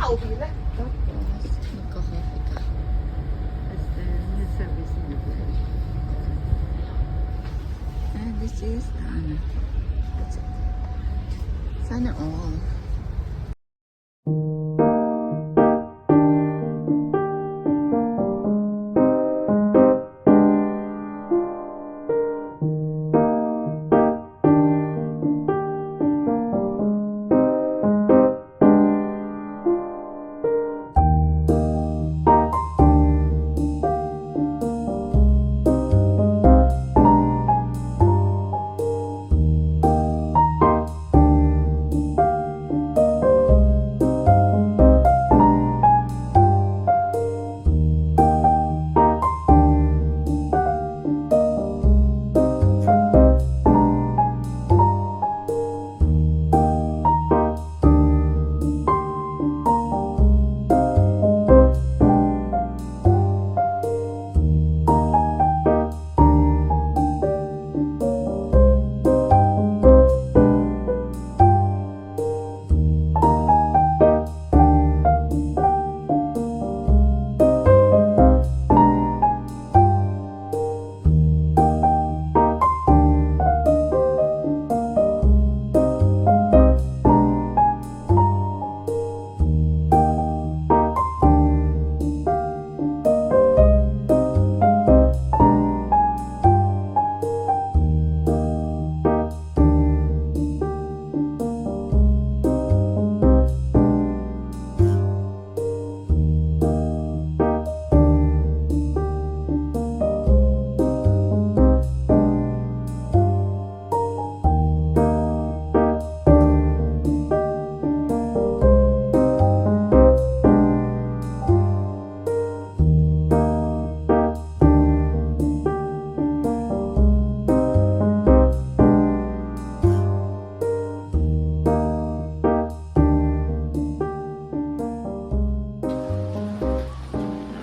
Tapos, magkakape ka. As then, yung service niya. And this is, that's it. Sana all.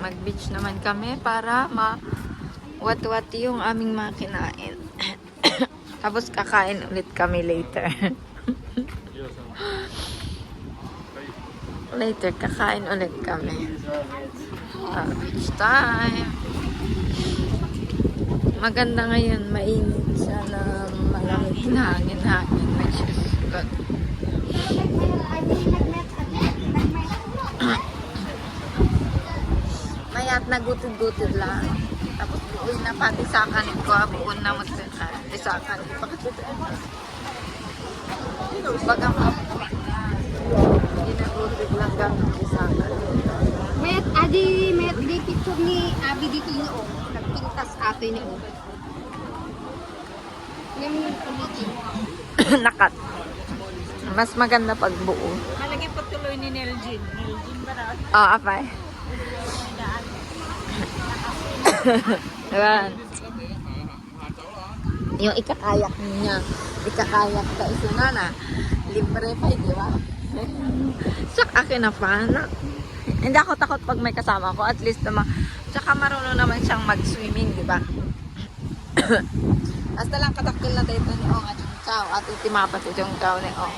Mag-beach naman kami para ma-wat-wati yung aming mga kinain. Tapos kakain ulit kami later. Later, kakain ulit kami. Beach time. Maganda ngayon, mainit siya na malamig na hangin-hangin. Which is good. Mayat nagutid-gutid lang. Tapos buoy na pati sa kanin ko. Buon na sa kanin. Baga mapuwi na. Ginagutid lang gamit sa kanin. Mayat di picture ni Abi dito noon. Nagpintas ato ni O. Yung committee. Nakat. Mas maganda pag buo. Malagay pa tuloy ni Neljin. Neljin ba na? Apay. Ayan. Yung ikakayak niya. Ikakayak ka isa na. Libre pa, di ba? Sak akin na pa. Hindi ako takot pag may kasama ko. At least naman. Tsaka marunong naman siyang mag-swimming, di ba? Hasta lang katakil na dito ni Ong at yung chow. At itimapat ito yung chow ni Ong.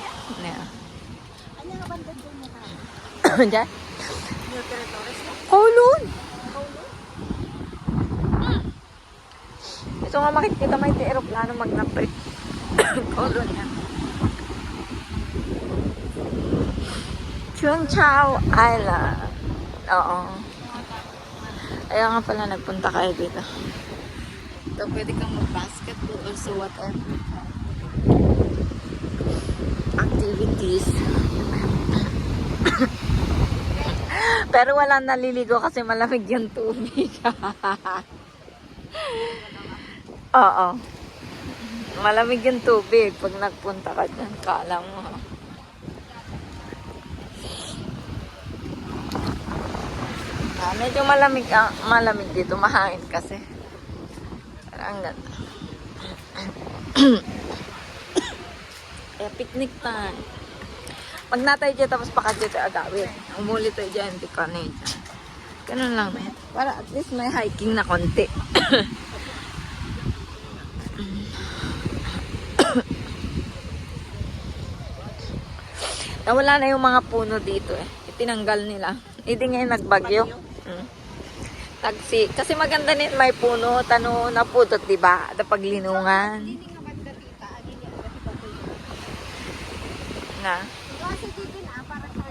Ano nga banda doon na ka? Diyan? New territories na? Kowloon! Ito nga makikita may aeroplano magnapit. Kowloon yan. Chung Chau Island. Oo. Kaya nga pala nagpunta kayo dito. Ito pwede kang mag-basketball or so whatever. Activities. Pero walang naliligo kasi malamig yung tubig. Oo. Malamig yung tubig pag nagpunta ka dyan. Kala mo. Medyo malamig dito. Mahangin kasi. Pero ang ganda. Kaya picnic time. Pag natay dyan tapos pakadyo tayo agawin. Umuli tayo dyan. Hindi ka na dyan. Ganun lang. Para at least may hiking na konti. Nawala na yung mga puno dito eh. tinanggal nila. Hindi ngayon nagbagyo. Taxi. Kasi maganda din, may puno, tano, napudot, diba? Ada paglinungan. Hindi nga banda tita. Adi niya ang gati patuloy. Na. Kasi dito na, para sa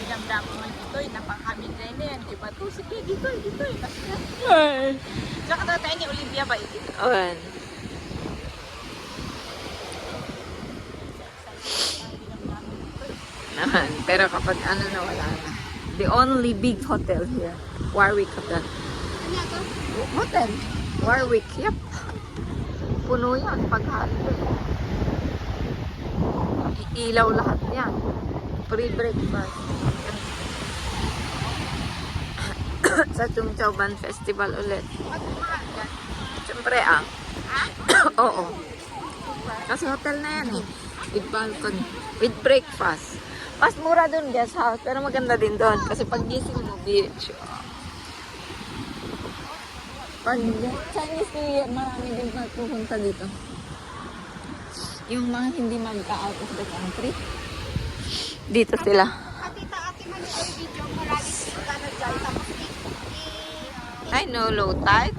Damdam mo dito, napakamit na yan. Diba to? Sige, dito. Ay. Saka na tayo ni Olivia ba ito? Ayan. Naman. Pero kapag ano na, wala na. The only big hotel here. Warwick Hotel. Ano to? Hotel. Warwick, yep. Puno yan pag holiday. Ilaw lahat yan. Free breakfast. Sa Chungchauban Festival ulit. Siyempre Oo. Kasi hotel na yan eh. With balcony. With breakfast. Mas mura dun guest house. Pero maganda din doon. Kasi pag gising mo, beach. Pag Chinese New Year, marami din pupunta dito. Yung mga hindi mag-out of the country. Dito sila. Tita, ate man yung video. Marami sila na dyan. Tapos I know, low tide.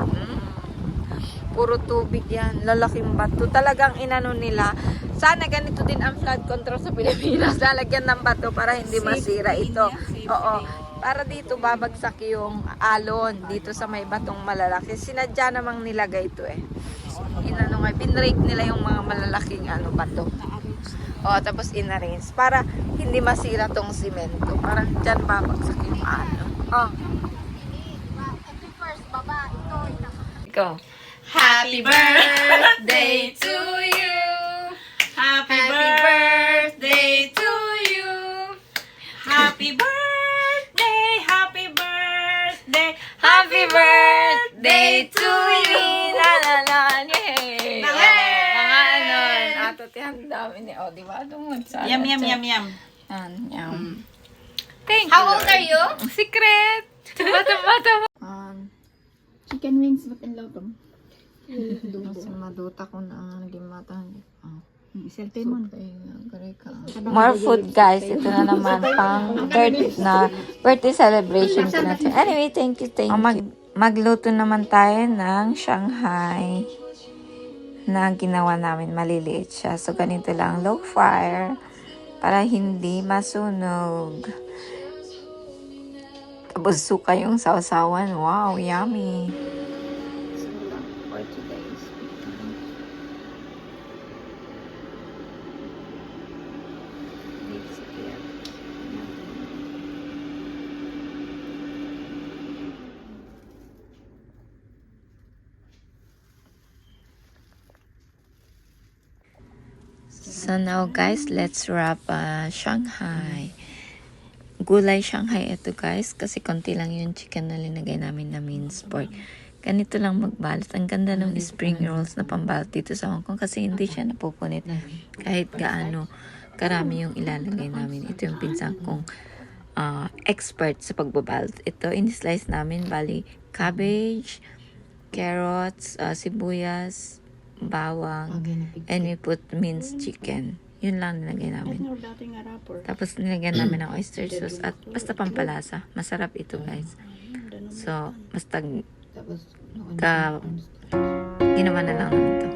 Puro tubig yan. Lalaking bato. Talagang inano nila. Sana ganito din ang flood control sa Pilipinas. Lalagyan ng bato para hindi masira ito. Oo. Para dito babagsak yung alon. Dito sa may batong malalaki. Sinadya namang nilagay ito eh. Inano nga. Pinrake nila yung mga malalaking bato. O, tapos inarrange. Para hindi masira tong simento. Para dyan babagsak yung alon. Oh. every first baba, ito. Ikaw. Happy birthday to you. Happy birthday to you. Happy birthday, happy birthday, Happy birthday to you! La la la! Yay! Mga ano, ato tiyan dami ni di ba? Dumagsa. Yum. Yan, yum. Thank you. How old are you? Secret! Bata. Chicken wings, but in lotong. Mas maduta ko na ang limatan. Iselte mo. More food guys. Ito na naman pang birthday celebration ko natin. Anyway, thank you. Magluto naman tayo ng Shanghai na ginawa namin. Maliliit siya. So, ganito lang. Low fire para hindi masunog. Tapos suka yung sausawan. Wow, yummy. For today's So now guys, let's wrap Shanghai. Gulay Shanghai ito guys, kasi konti lang yung chicken na linagay namin na minced pork. Ganito lang magbalot. Ang ganda ng spring rolls na pambalot dito sa Hong Kong kasi hindi siya napupunit kahit gaano karami yung ilalagay namin. Ito yung pinsan kong expert sa pagbabalot. Ito, in-slice namin, bali, cabbage, carrots, sibuyas, bawang, and we put minced chicken. Yun lang nilagay namin. Tapos nilagyan namin ng oyster sauce at basta pampalasa. Masarap ito guys. So, basta ginawa na lang namin ito.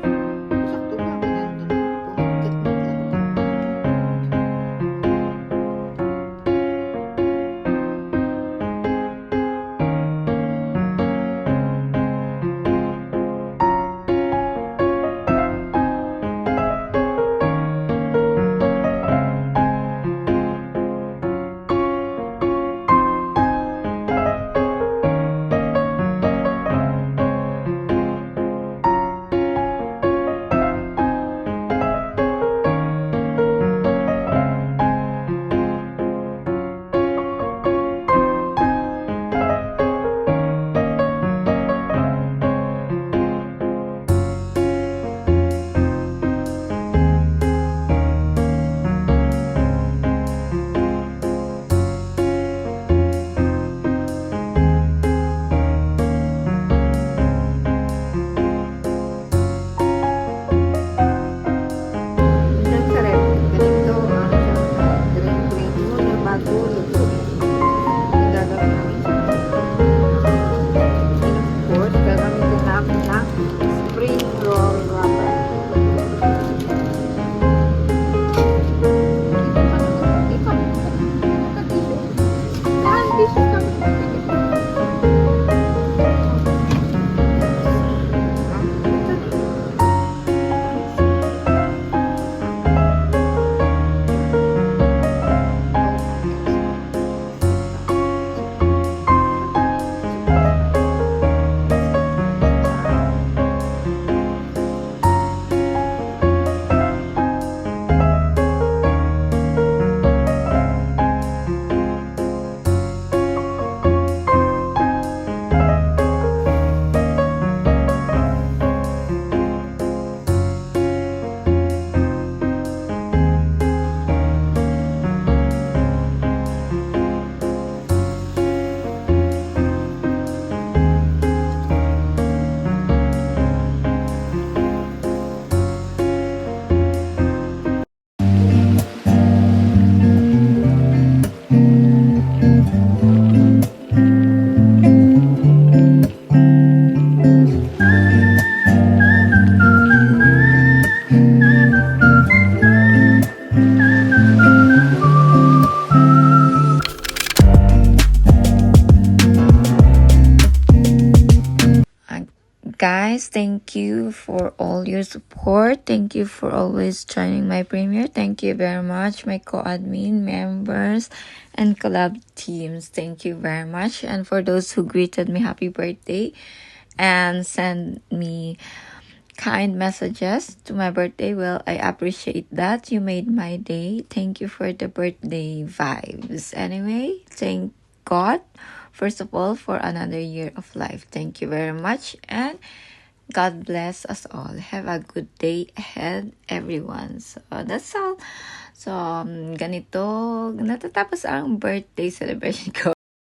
guys, thank you for all your support. Thank you for always joining my premiere. Thank you very much, my co-admin members and collab teams. Thank you very much. And for those who greeted me happy birthday and sent me kind messages to my birthday, well, I appreciate that. You made my day. Thank you for the birthday vibes. Anyway, thank God, first of all, for another year of life. Thank you very much, and God bless us all. Have a good day ahead, everyone. So, that's all. So, ganito, natatapos ang birthday celebration ko.